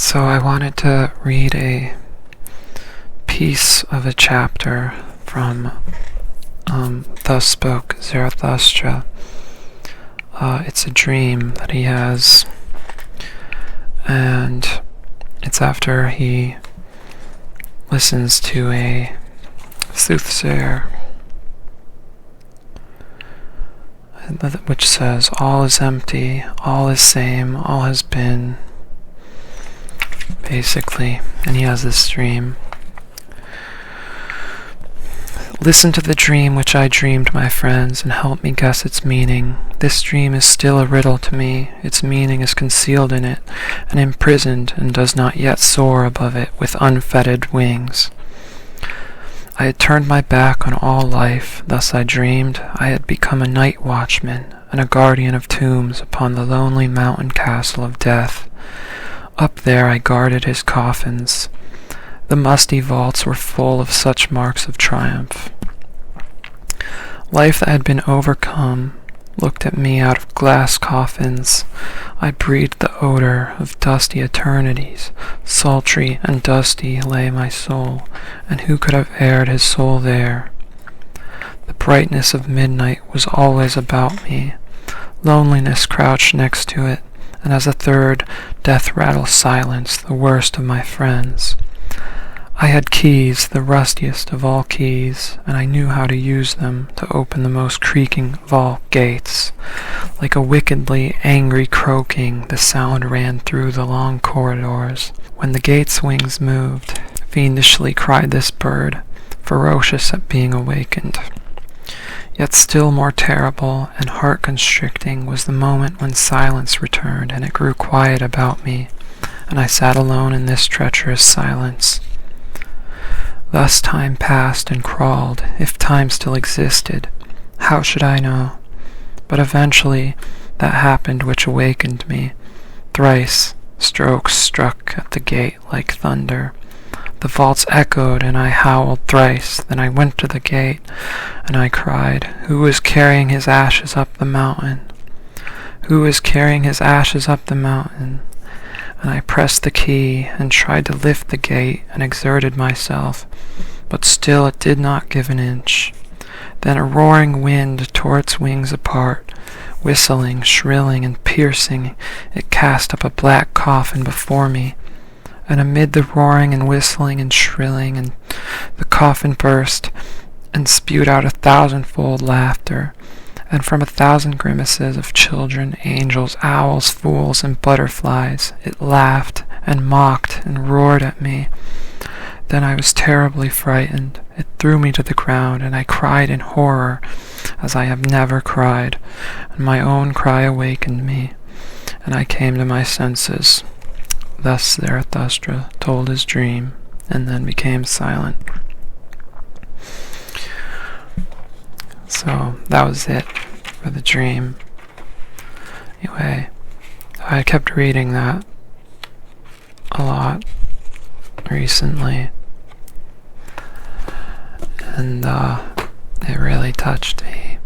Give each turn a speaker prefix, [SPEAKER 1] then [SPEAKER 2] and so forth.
[SPEAKER 1] So I wanted to read a piece of a chapter from Thus Spoke Zarathustra. It's a dream that he has, and it's after he listens to a soothsayer, which says, "All is empty, all is same, all has been," basically, and he has this dream. "Listen to the dream which I dreamed, my friends, and help me guess its meaning. This dream is still a riddle to me. Its meaning is concealed in it, and imprisoned, and does not yet soar above it with unfettered wings. I had turned my back on all life, thus I dreamed. I had become a night watchman, and a guardian of tombs upon the lonely mountain castle of death. Up there I guarded his coffins. The musty vaults were full of such marks of triumph. Life that had been overcome looked at me out of glass coffins. I breathed the odor of dusty eternities. Sultry and dusty lay my soul, and who could have aired his soul there? The brightness of midnight was always about me. Loneliness crouched next to it, and as a third death rattle silenced the worst of my friends. I had keys, the rustiest of all keys, and I knew how to use them to open the most creaking vault gates. Like a wickedly angry croaking, the sound ran through the long corridors. When the gate's wings moved, fiendishly cried this bird, ferocious at being awakened. Yet still more terrible and heart-constricting was the moment when silence returned and it grew quiet about me, and I sat alone in this treacherous silence. Thus time passed and crawled, if time still existed. How should I know? But eventually that happened which awakened me. Thrice strokes struck at the gate like thunder. The vaults echoed and I howled thrice. Then I went to the gate and I cried, 'Who is carrying his ashes up the mountain? Who is carrying his ashes up the mountain?' And I pressed the key and tried to lift the gate and exerted myself, but still it did not give an inch. Then a roaring wind tore its wings apart. Whistling, shrilling, and piercing, it cast up a black coffin before me. And amid the roaring and whistling and shrilling, and the coffin burst and spewed out 1,000-fold laughter. And from 1,000 grimaces of children, angels, owls, fools, and butterflies, it laughed and mocked and roared at me. Then I was terribly frightened. It threw me to the ground, and I cried in horror as I have never cried, and my own cry awakened me, and I came to my senses." Thus Zarathustra told his dream, and then became silent. So that was it for the dream. Anyway, I kept reading that a lot recently, and it really touched me.